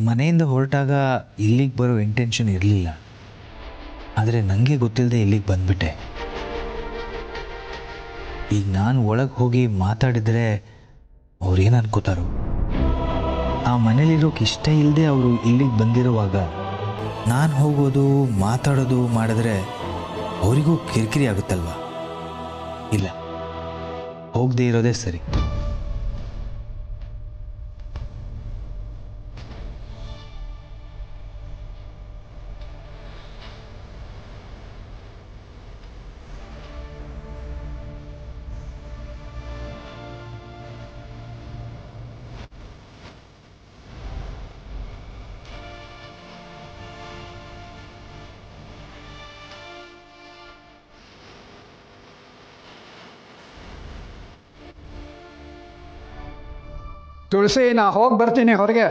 ಮನೆಯಿಂದ ಹೊರಟಾಗ ಇಲ್ಲಿಗೆ ಬರೋ ಇಂಟೆನ್ಷನ್ ಇರಲಿಲ್ಲ. ಆದರೆ ನನಗೆ ಗೊತ್ತಿಲ್ಲದೆ ಇಲ್ಲಿಗೆ ಬಂದ್ಬಿಟ್ಟೆ. ಈಗ ನಾನು ಒಳಗೆ ಹೋಗಿ ಮಾತಾಡಿದರೆ ಅವ್ರೇನು ಅನ್ಕೋತಾರೋ. ಆ ಮನೇಲಿರೋಕೆ ಇಷ್ಟ ಇಲ್ಲದೆ ಅವರು ಇಲ್ಲಿಗೆ ಬಂದಿರುವಾಗ ನಾನು ಹೋಗೋದು ಮಾತಾಡೋದು ಮಾಡಿದ್ರೆ ಅವರಿಗೂ ಕಿರಿಕಿರಿ ಆಗುತ್ತಲ್ವ. ಇಲ್ಲ, ಹೋಗದೇ ಇರೋದೇ ಸರಿ. ತುಳಸಿ, ನಾ ಹೋಗಿ ಬರ್ತೀನಿ ಹೊರಗೆ.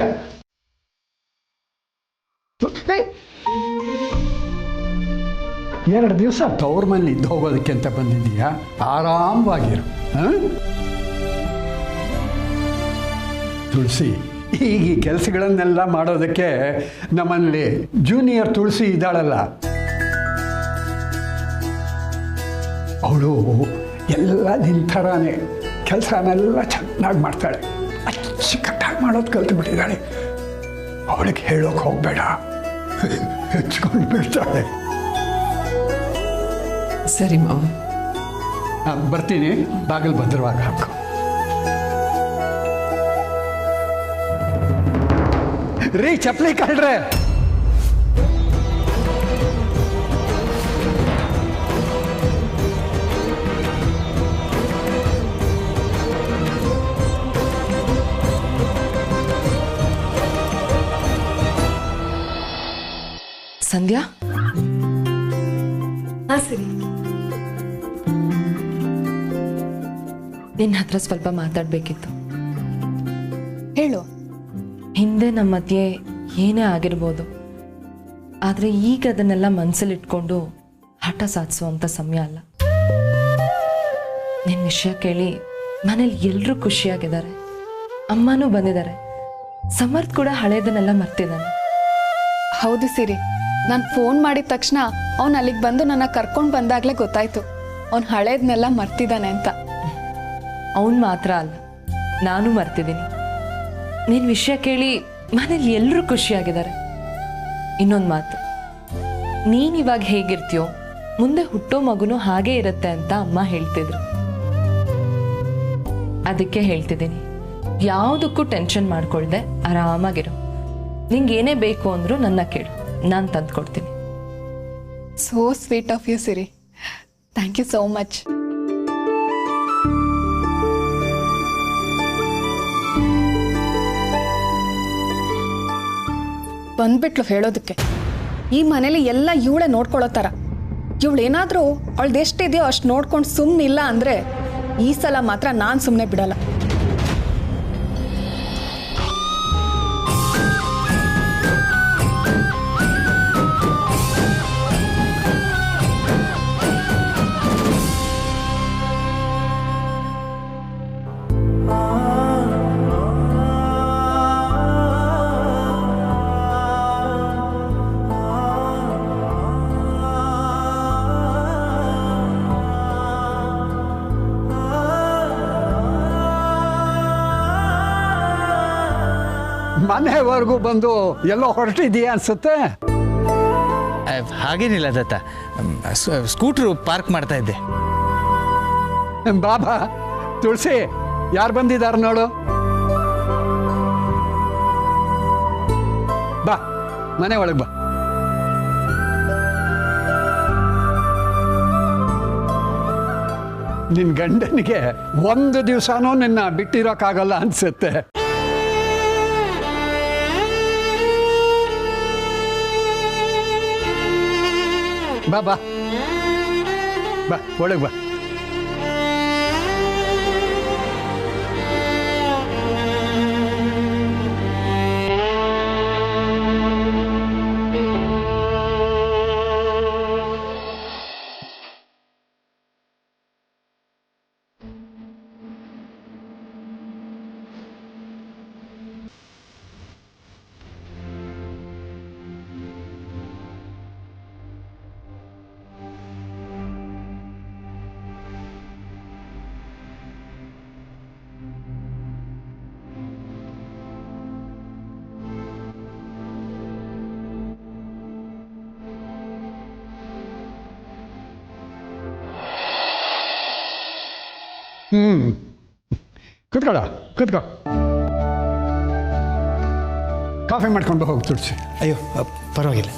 ಎರಡು ದಿವಸ ತವ್ರ ಮನೆ ಇದ್ದು ಹೋಗೋದಕ್ಕೆ ಅಂತ ಬಂದಿದ್ದೀಯಾ? ಆರಾಮವಾಗಿರು. ತುಳಸಿ, ಈಗ ಈ ಕೆಲಸಗಳನ್ನೆಲ್ಲ ಮಾಡೋದಕ್ಕೆ ನಮ್ಮಲ್ಲಿ ಜೂನಿಯರ್ ತುಳಸಿ ಇದ್ದಾಳಲ್ಲ, ಅವಳು ಎಲ್ಲ ನಿನ್ನ ಥರಾನೇ ಕೆಲಸನೆಲ್ಲ ಚೆನ್ನಾಗಿ ಮಾಡ್ತಾಳೆ. ಅಚ್ಚುಕಟ್ಟಾಗಿ ಮಾಡೋದು ಕಲ್ತು ಬಿಟ್ಟಿದ್ದಾಳೆ. ಅವಳಿಗೆ ಹೇಳೋಕೆ ಹೋಗಬೇಡ, ಹೆಚ್ಕೊಂಡು ಬಿಡ್ತಾಳೆ. ಸರಿ ಮಾವ. ಬರ್ತೀನಿ, ಬಾಗಿಲು ಭದ್ರವಾಗಿ ಹಾಕು. ರೀ ಚಪ್ಪಲಿ ಕಳ್ರೆ, ಸಂಧ್ಯಾ. ಸರಿ, ನಿನ್ನ ಹತ್ರ ಸ್ವಲ್ಪ ಮಾತಾಡಬೇಕಿತ್ತು. ಹೇಳು. ಹಿಂದೆ ನಮ್ಮ ಮಧ್ಯೆ ಏನೇ ಆಗಿರ್ಬೋದು, ಆದರೆ ಈಗ ಅದನ್ನೆಲ್ಲ ಮನಸ್ಸಲ್ಲಿಟ್ಕೊಂಡು ಹಠ ಸಾಧಿಸುವಂಥ ಸಮಯ ಅಲ್ಲ. ನಿನ್ನ ವಿಷಯ ಕೇಳಿ ಮನೇಲಿ ಎಲ್ಲರೂ ಖುಷಿಯಾಗಿದ್ದಾರೆ. ಅಮ್ಮನೂ ಬಂದಿದ್ದಾರೆ. ಸಮರ್ಥ್ ಕೂಡ ಹಳೇದನ್ನೆಲ್ಲ ಮರ್ತಿದ್ದಾನೆ. ಹೌದು ಸಿರಿ, ನಾನು ಫೋನ್ ಮಾಡಿದ ತಕ್ಷಣ ಅವನು ಅಲ್ಲಿಗೆ ಬಂದು ನನ್ನ ಕರ್ಕೊಂಡು ಬಂದಾಗಲೇ ಗೊತ್ತಾಯ್ತು ಅವನು ಹಳೇದನ್ನೆಲ್ಲ ಮರ್ತಿದ್ದಾನೆ ಅಂತ. ಅವನು ಮಾತ್ರ ಅಲ್ಲ, ನಾನು ಮರ್ತಿದ್ದೀನಿ. ನಿನ್ನ ವಿಷಯ ಕೇಳಿ ಮನೇಲಿ ಎಲ್ಲರೂ ಖುಷಿಯಾಗಿದ್ದಾರೆ. ಇನ್ನೊಂದು ಮಾತು, ನೀನು ಇವಾಗ ಹೇಗಿರ್ತೀಯೋ ಮುಂದೆ ಹುಟ್ಟೋ ಮಗುನು ಹಾಗೇ ಇರುತ್ತೆ ಅಂತ ಅಮ್ಮ ಹೇಳ್ತಿದ್ರು. ಅದಕ್ಕೆ ಹೇಳ್ತಿದ್ದೀನಿ, ಯಾವುದಕ್ಕೂ ಟೆನ್ಷನ್ ಮಾಡ್ಕೊಳ್ದೆ ಆರಾಮಾಗಿರು. ನಿಂಗೆ ಏನೇ ಬೇಕು ಅಂದರೂ ನನ್ನ ಕೇಳು, ನಾನು ತಂದು ಕೊಡ್ತೀನಿ. So sweet of you Siri, thank you so much. ಬಂದ್ಬಿಟ್ಲು ಹೇಳೋದಕ್ಕೆ. ಈ ಮನೇಲಿ ಎಲ್ಲ ಇವಳೆ ನೋಡ್ಕೊಳ್ಳೋ ಥರ. ಇವಳೇನಾದರೂ ಅವಳ್ದು ಎಷ್ಟಿದೆಯೋ ಅಷ್ಟು ನೋಡ್ಕೊಂಡು ಸುಮ್ಮನಿಲ್ಲ ಅಂದರೆ ಈ ಸಲ ಮಾತ್ರ ನಾನು ಸುಮ್ಮನೆ ಬಿಡಲ್ಲ. ಮನೆವರೆಗೂ ಬಂದು ಎಲ್ಲೋ ಹೊರಟಿದೀಯಾ ಅನ್ಸುತ್ತೆ. ಹಾಗೇನಿಲ್ಲ ದತ್ತ, ಸ್ಕೂಟ್ರು ಪಾರ್ಕ್ ಮಾಡ್ತಾ ಇದ್ದೆ. ಬಾಬಾ, ತುಳಸಿ, ಯಾರು ಬಂದಿದ್ದಾರೆ ನೋಡು. ಬಾ, ಮನೆ ಒಳಗೆ ಬಾ. ನಿನ್ನ ಗಂಡನಿಗೆ ಒಂದು ದಿವಸನೂ ನಿನ್ನ ಬಿಟ್ಟಿರೋಕ್ಕಾಗಲ್ಲ ಅನ್ಸುತ್ತೆ. ಬಾ ಬಾ ಬಾ, ಒಳಗೆ ಬಾ. ಕೂತ್ಕೊಳ್ಳ ಕೂತ್ಕೊ. ಕಾಫಿ ಮಾಡ್ಕೊಂಡು ಹೋಗಿ ತುಳಸಿ. ಅಯ್ಯೋ ಪರವಾಗಿಲ್ಲ.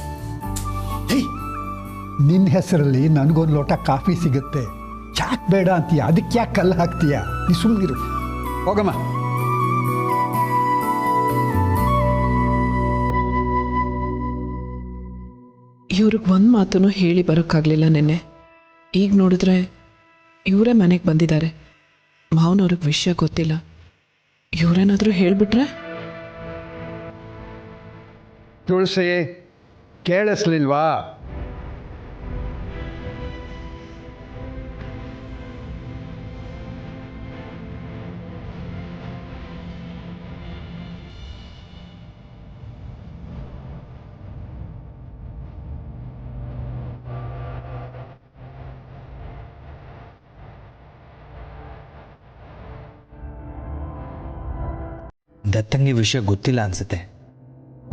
ನಿನ್ನ ಹೆಸರಲ್ಲಿ ನನಗೊಂದು ಲೋಟ ಕಾಫಿ ಸಿಗುತ್ತೆ. ಯಾಕೆ ಬೇಡ ಅಂತೀಯ? ಅದಕ್ಕೆ ಯಾಕೆ ಕಲ್ಲು ಹಾಕ್ತೀಯ? ನೀ ಸುಮ್ಮನಿರು. ಹೋಗಮ್ಮ. ಇವ್ರಿಗೆ ಒಂದು ಮಾತನ್ನು ಹೇಳಿ ಬರೋಕ್ಕಾಗಲಿಲ್ಲ ನೆನ್ನೆ. ಈಗ ನೋಡಿದ್ರೆ ಇವರೇ ಮನೆಗೆ ಬಂದಿದ್ದಾರೆ. ಮಾವನವ್ರಿಗೆ ವಿಷಯ ಗೊತ್ತಿಲ್ಲ. ಇವರೇನಾದರೂ ಹೇಳಿಬಿಟ್ರೆ? ತುಳಸಿ, ಕೇಳಿಸ್ಲಿಲ್ವಾ? ದತ್ತಂಗೆ ವಿಷಯ ಗೊತ್ತಿಲ್ಲ ಅನ್ಸುತ್ತೆ.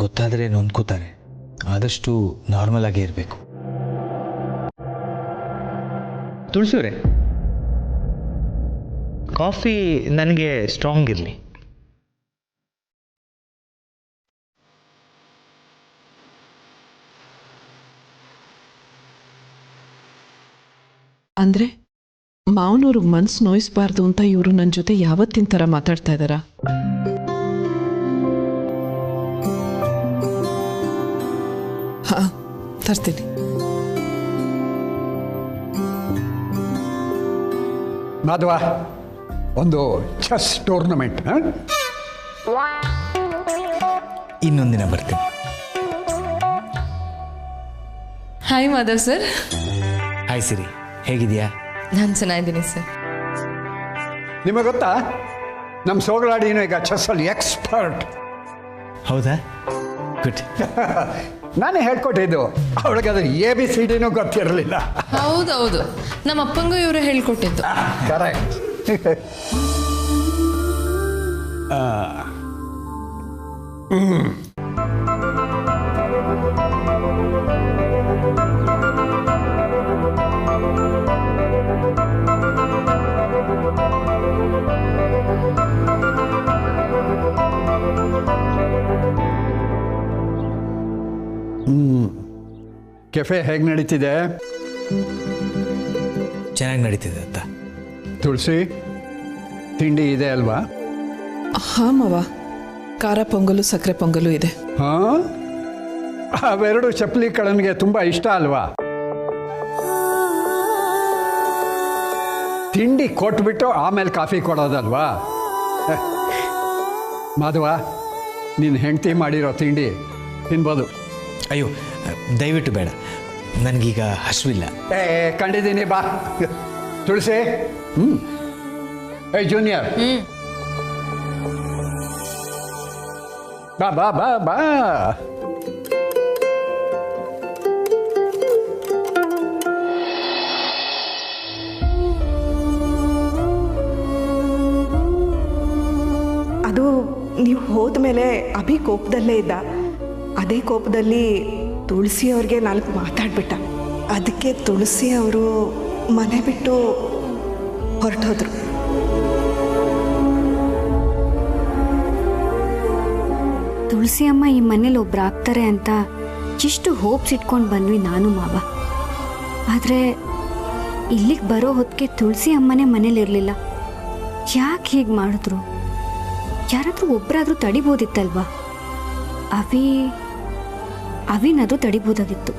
ಗೊತ್ತಾದರೆ ನೊಂದ್ಕೋತಾರೆ. ಆದಷ್ಟು ನಾರ್ಮಲ್ ಆಗೇ ಇರಬೇಕು. ತುಳಸಿಯವರೇ, ಕಾಫಿ ನನಗೆ ಸ್ಟ್ರಾಂಗ್ ಇರಲಿ. ಅಂದರೆ ಮಾವನವ್ರಿಗೆ ಮನ್ಸು ನೋಯಿಸ್ಬಾರ್ದು ಅಂತ ಇವರು ನನ್ನ ಜೊತೆ ಯಾವತ್ತಿನ ಥರ ಮಾತಾಡ್ತಾ ಇದ್ದಾರಾ? ಹಾಂ, ತರ್ತೀನಿ. ಮಾಧವ, ಒಂದು ಚೆಸ್ ಟೂರ್ನಮೆಂಟ್. ಇನ್ನೊಂದಿನ ಬರ್ತೀನಿ. Hi Madhav sir. Hi Siri, ಹೇಗಿದೆಯಾ? ನಾನು ಚೆನ್ನಾಗಿದ್ದೀನಿ ಸರ್. ನಿಮಗೆ ಗೊತ್ತಾ, ನಮ್ಮ ಸೋಗಲಾಡಿನೂ ಈಗ ಚೆಸ್ಸಲ್ಲಿ ಎಕ್ಸ್ಪರ್ಟ್. ಹೌದಾ? ಗುಡ್. ನಾನೇ ಹೇಳ್ಕೊಟ್ಟಿದ್ದು. ಅವಳಿಗೆ ಅದು ABCD ಗೊತ್ತಿರಲಿಲ್ಲ. ಹೌದೌದು, ನಮ್ಮ ಅಪ್ಪಂಗೂ ಇವರು ಹೇಳ್ಕೊಟ್ಟಿದ್ದು. ಕರೆಕ್ಟ್. ಕೆಫೆ ಹೇಗೆ ನಡೀತಿದೆ? ಚೆನ್ನಾಗಿ ನಡೀತಿದೆ ಅಂತ. ತುಳಸಿ, ತಿಂಡಿ ಇದೆ ಅಲ್ವಾ? ಹಾಂ ಮಾವ, ಖಾರ ಪೊಂಗಲು ಸಕ್ಕರೆ ಪೊಂಗಲು ಇದೆ. ಹಾಂ, ಅವೆರಡು ಚಪ್ಪಲಿ ಕಳನ್ಗೆ ತುಂಬ ಇಷ್ಟ ಅಲ್ವಾ? ತಿಂಡಿ ಕೊಟ್ಬಿಟ್ಟು ಆಮೇಲೆ ಕಾಫಿ ಕೊಡೋದಲ್ವಾ? ಮಾಧವ, ನೀನು ಹೆಂಡತಿ ಮಾಡಿರೋ ತಿಂಡಿ ತಿನ್ಬೋದು. ಅಯ್ಯೋ ದಯವಿಟ್ಟು ಬೇಡ, ನನಗೀಗ ಹಸಿವಿಲ್ಲ. ಕಂಡಿದ್ದೀನಿ, ಬಾ. ತುಳಸಿ, ಜೂನಿಯರ್, ಬಾ ಬಾ ಬಾ ಬಾ. ಅದು ನೀವು ಹೋದ ಮೇಲೆ ಅಭಿ ಕೋಪದಲ್ಲೇ ಇದ್ದ. ಅದೇ ಕೋಪದಲ್ಲಿ ತುಳಸಿ ಅವ್ರಿಗೆ ನಾಲ್ಕು ಮಾತಾಡ್ಬಿಟ್ಟ. ಅದಕ್ಕೆ ತುಳಸಿ ಅವರು ಮನೆ ಬಿಟ್ಟು ಹೊರಟೋದ್ರು. ತುಳಸಿ ಅಮ್ಮ ಈ ಮನೇಲಿ ಒಬ್ರು ಆಗ್ತಾರೆ ಅಂತ ಇಷ್ಟು ಹೋಪ್ಸ್ ಇಟ್ಕೊಂಡು ಬಂದ್ವಿ ನಾನು ಮಾವ. ಆದರೆ ಇಲ್ಲಿಗೆ ಬರೋ ಹೊತ್ತಿಗೆ ತುಳಸಿ ಅಮ್ಮನೇ ಮನೇಲಿರಲಿಲ್ಲ. ಯಾಕೆ ಹೀಗೆ ಮಾಡಿದ್ರು? ಯಾರಾದರೂ ಒಬ್ಬರಾದರೂ ತಡಿಬೋದಿತ್ತಲ್ವಾ? ಅವಿನಾದರೂ ತಡಿಬೋದಾಗಿತ್ತು.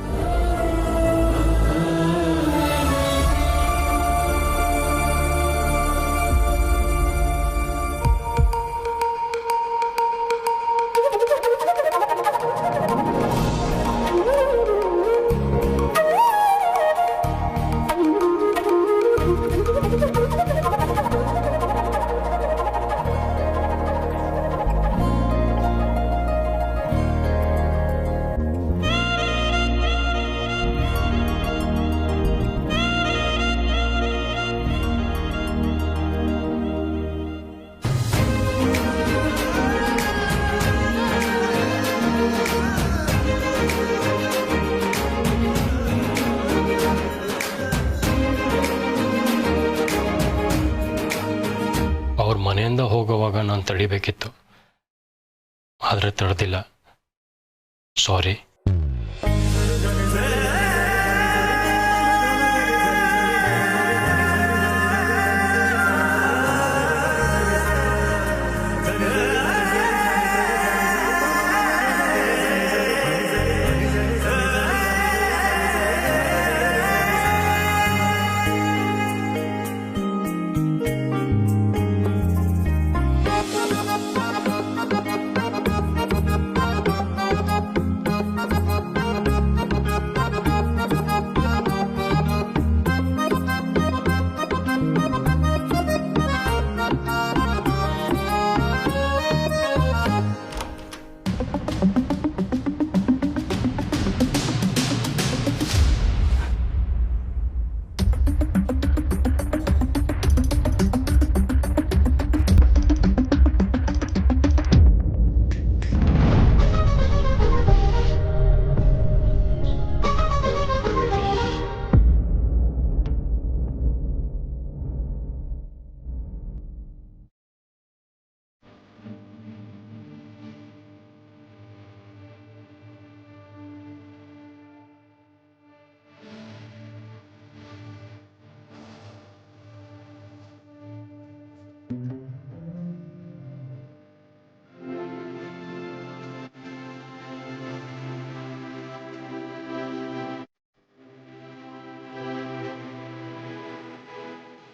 ಮನೆಯಿಂದ ಹೋಗುವಾಗ ನಾನು ತಡಿಬೇಕಿತ್ತು, ಆದರೆ ತಡೆದಿಲ್ಲ. ಸಾರಿ.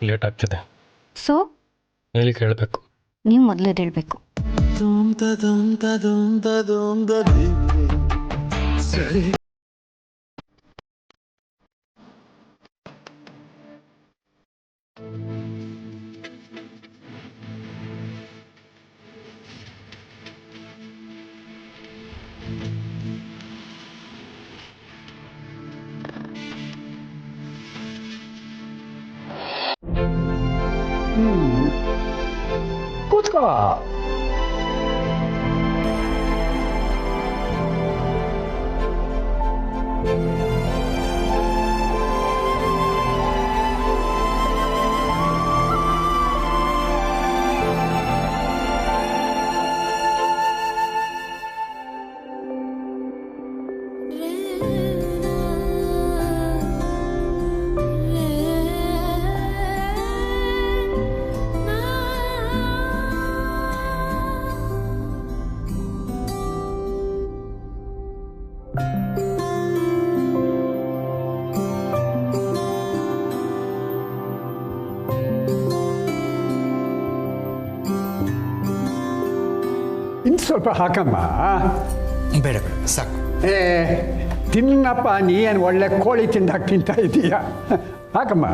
ಲೇಟ್ ಆಗ್ತಿದೆ. ಸೊ ಹೇಳಿ ಕೇಳಬೇಕು. ನೀವು ಮೊದಲು ಹೇಳಬೇಕು. ಕೂತ್ಕೋ. ಇನ್ನು ಸ್ವಲ್ಪ ಹಾಕಮ್ಮ. ಬೇಡ ಬೇಡ ಸಾಕು. ಏ ತಿನ್ನಪ್ಪ, ನೀನು ಒಳ್ಳೆ ಕೋಳಿ ತಿಂದಾಗಿ ತಿಂತಾ ಇದೀಯ. ಹಾಕಮ್ಮ.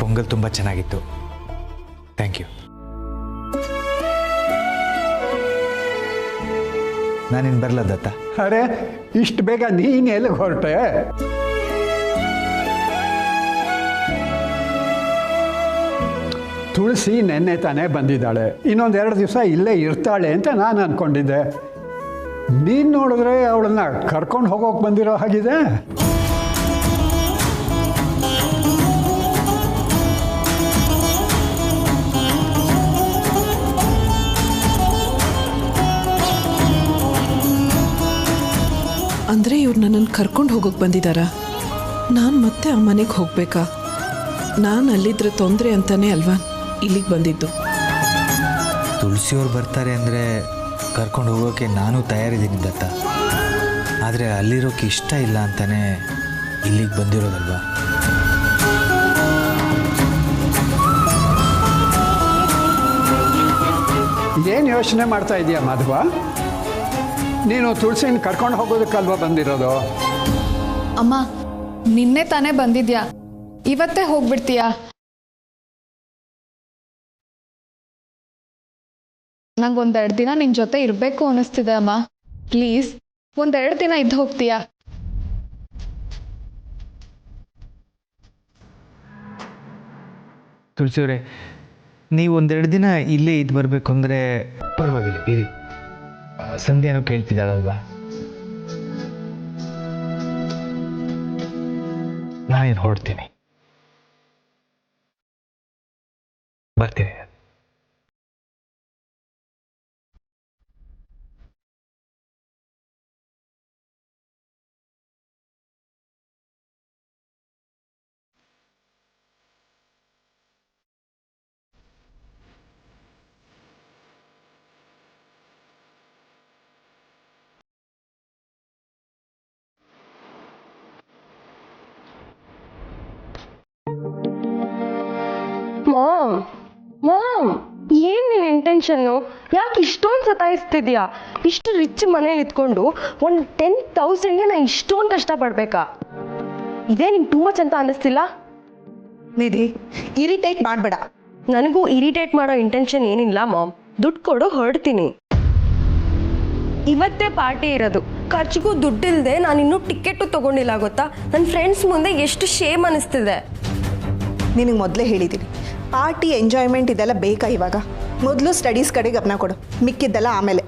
ಪೊಂಗಲ್ ತುಂಬ ಚೆನ್ನಾಗಿತ್ತು. Thank you. ನಾನಿನ್ನು ಬರಲ್ಲ ದತ್ತ. ಅರೆ ಇಷ್ಟು ಬೇಗ ನೀನು ಎಲ್ಲಿಗೆ ಹೊರಟೆ? ತುಳಸಿ ನೆನ್ನೆ ತಾನೇ ಬಂದಿದ್ದಾಳೆ, ಇನ್ನೊಂದೆರಡು ದಿವಸ ಇಲ್ಲೇ ಇರ್ತಾಳೆ ಅಂತ ನಾನು ಅಂದ್ಕೊಂಡಿದ್ದೆ. ನೀನು ನೋಡಿದ್ರೆ ಅವಳನ್ನ ಕರ್ಕೊಂಡು ಹೋಗೋಕೆ ಬಂದಿರೋ ಹಾಗಿದೆ. ಅಂದರೆ ಇವ್ರು ನನ್ನನ್ನು ಕರ್ಕೊಂಡು ಹೋಗೋಕೆ ಬಂದಿದ್ದಾರಾ? ನಾನು ಮತ್ತೆ ಆ ಮನೆಗೆ ಹೋಗಬೇಕಾ? ನಾನು ಅಲ್ಲಿದ್ರೆ ತೊಂದರೆ ಅಂತಾನೆ ಅಲ್ವಾ ಇಲ್ಲಿಗೆ ಬಂದಿದ್ದು. ತುಳಸಿಯವ್ರು ಬರ್ತಾರೆ ಅಂದರೆ ಕರ್ಕೊಂಡು ಹೋಗೋಕ್ಕೆ ನಾನು ತಯಾರಿದ್ದೀನಿ ದತ್ತ. ಆದರೆ ಅಲ್ಲಿರೋಕ್ಕೆ ಇಷ್ಟ ಇಲ್ಲ ಅಂತಾನೆ ಇಲ್ಲಿಗೆ ಬಂದಿರೋದಲ್ವಾ. ಏನು ಯೋಚನೆ ಮಾಡ್ತಾ ಇದೀಯ ಮಾಧವ? ನೀನು ತುಳಸಿನ ಕರ್ಕೊಂಡು ಹೋಗೋದಕ್ಕಲ್ವಾ ಬಂದಿರೋದು? ಅಮ್ಮ, ನಿನ್ನೆ ತಾನೇ ಬಂದಿದ್ಯಾ, ಇವತ್ತೇ ಹೋಗ್ಬಿಡ್ತೀಯಾ? ನಂಗೆ ಒಂದೆರಡು ದಿನ ನಿನ್ನ ಜೊತೆ ಇರಬೇಕು ಅನ್ನಿಸ್ತಿದೆ ಅಮ್ಮ. ಪ್ಲೀಸ್ ಒಂದೆರಡು ದಿನ ಇದ್ದು ಹೋಗ್ತೀಯಾ? ತುಳಸಿಯವರೇ, ನೀವು ಒಂದೆರಡು ದಿನ ಇಲ್ಲೇ ಇದ್ದು ಬರಬೇಕು ಅಂದರೆ ಪರವಾಗಿಲ್ಲ, ಇರಿ. ಸಂಧ್ಯಾನು ಕೇಳ್ತಿದ್ದಾಳಲ್ವಾ, ನಾನೇನು ಹೊರಡ್ತೀನಿ, ಬರ್ತೀನಿ. ಮಾಮ್ ಮಾಮ್ ಏನು ನಿನ್ನ ಇಂಟೆನ್ಷನ್ನು? ಯಾಕೆ ಇಷ್ಟೊಂದು ಸತಾಯಿಸ್ತಿದ್ಯಾ? ಇಷ್ಟು ರಿಚ್ ಮನೇಲಿ ಇದ್ಕೊಂಡು ಒಂದು 10,000ಗೆ ನಾನು ಇಷ್ಟೊಂದು ಕಷ್ಟಪಡ್ಬೇಕಾ? ಇದೇ ನಿಂಗೆ ಟೂ ಮಚ್ ಅಂತ ಅನ್ನಿಸ್ತಿಲ್ಲ? ನಿಧಿ, ಇರಿಟೇಟ್ ಮಾಡಬೇಡ. ನನಗೂ ಇರಿಟೇಟ್ ಮಾಡೋ ಇಂಟೆನ್ಷನ್ ಏನಿಲ್ಲ ಮಾಮ್. ದುಡ್ಡು ಕೊಡು, ಹೊರಡ್ತೀನಿ. ಇವತ್ತೇ ಪಾರ್ಟಿ ಇರೋದು, ಖರ್ಚಿಗೂ ದುಡ್ಡಿಲ್ಲದೆ ನಾನು ಇನ್ನೂ ಟಿಕೆಟು ತೊಗೊಂಡಿಲ್ಲ ಗೊತ್ತಾ? ನನ್ನ ಫ್ರೆಂಡ್ಸ್ ಮುಂದೆ ಎಷ್ಟು ಶೇಮ್ ಅನ್ನಿಸ್ತಿದೆ. ನಿನಗೆ ಮೊದಲೇ ಹೇಳಿದ್ದೀನಿ, ಪಾರ್ಟಿ ಎಂಜಾಯ್ಮೆಂಟ್ ಇದೆಲ್ಲ ಬೇಕಾ ಇವಾಗ? ಮೊದಲು ಸ್ಟಡೀಸ್ ಕಡೆ ಗಮನ ಕೊಡು, ಮಿಕ್ಕಿದ್ದೆಲ್ಲ ಆಮೇಲೆ.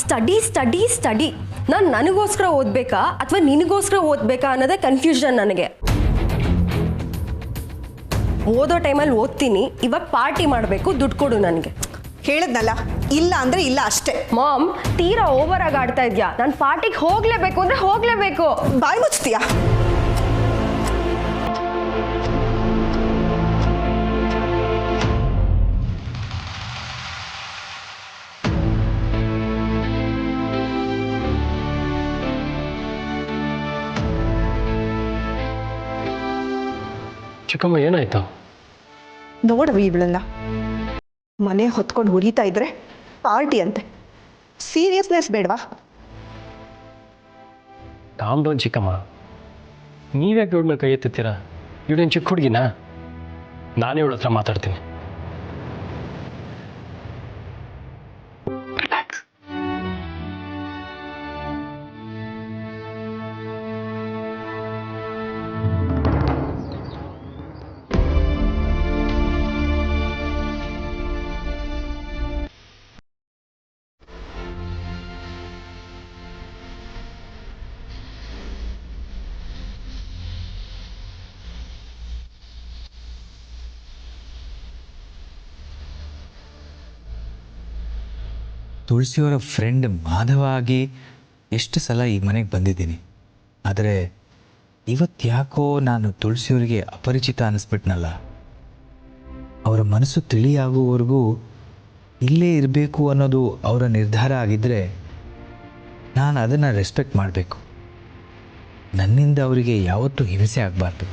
ಸ್ಟಡಿ ಸ್ಟಡಿ ಸ್ಟಡಿ ನಾನು ನನಗೋಸ್ಕರ ಓದಬೇಕಾ ಅಥವಾ ನಿನಗೋಸ್ಕರ ಓದಬೇಕಾ ಅನ್ನೋದೇ ಕನ್ಫ್ಯೂಷನ್ ನನಗೆ. ಓದೋ ಟೈಮಲ್ಲಿ ಓದ್ತೀನಿ, ಇವಾಗ ಪಾರ್ಟಿ ಮಾಡಬೇಕು, ದುಡ್ಡು ಕೊಡು ನನಗೆ. ಹೇಳಿದ್ನಲ್ಲ, ಇಲ್ಲ ಅಂದರೆ ಇಲ್ಲ ಅಷ್ಟೇ. ಮಾಮ್, ತೀರಾ ಓವರ್ ಆಗಿ ಆಡ್ತಾ ಇದೆಯಾ? ನಾನು ಪಾರ್ಟಿಗೆ ಹೋಗಲೇಬೇಕು ಅಂದರೆ ಹೋಗಲೇಬೇಕು. ಬಾಯಿ ಮುಚ್ತೀಯಾ? ಚಿಕ್ಕಮ್ಮ ಏನಾಯ್ತು? ನೋಡವಿ ಇವಳನ್ನ, ಮನೆ ಹೊತ್ಕೊಂಡು ಹುರಿತಾ ಇದ್ರೆ ಪಾರ್ಟಿ ಅಂತೆ. ಸೀರಿಯಸ್ನೆಸ್ ಬೇಡವಾ? ಕಾಮ್ ಡೌನ್ ಚಿಕ್ಕಮ್ಮ, ನೀವ್ಯಾಕೆ ಇವಳ ಮೇಲೆ ಕೈ ಎತ್ತುತ್ತೀರಾ? ಇವಳೇನು ಚಿಕ್ಕ ಹುಡುಗಿನಾ? ನಾನೇ ಇವಳ ಹತ್ರ ಮಾತಾಡ್ತೀನಿ. ತುಳಸಿಯವರ ಫ್ರೆಂಡ್ ಮಾಧವ ಆಗಿ ಎಷ್ಟು ಸಲ ಈ ಮನೆಗೆ ಬಂದಿದ್ದೀನಿ, ಆದರೆ ಇವತ್ತು ಯಾಕೋ ನಾನು ತುಳಸಿಯವರಿಗೆ ಅಪರಿಚಿತ ಅನ್ನಿಸ್ಬಿಟ್ನಲ್ಲ. ಅವರ ಮನಸ್ಸು ತಿಳಿಯಾಗುವವರೆಗೂ ಇಲ್ಲೇ ಇರಬೇಕು ಅನ್ನೋದು ಅವರ ನಿರ್ಧಾರ ಆಗಿದ್ದರೆ ನಾನು ಅದನ್ನು ರೆಸ್ಪೆಕ್ಟ್ ಮಾಡಬೇಕು. ನನ್ನಿಂದ ಅವರಿಗೆ ಯಾವತ್ತೂ ಹಿಂಸೆ ಆಗಬಾರ್ದು.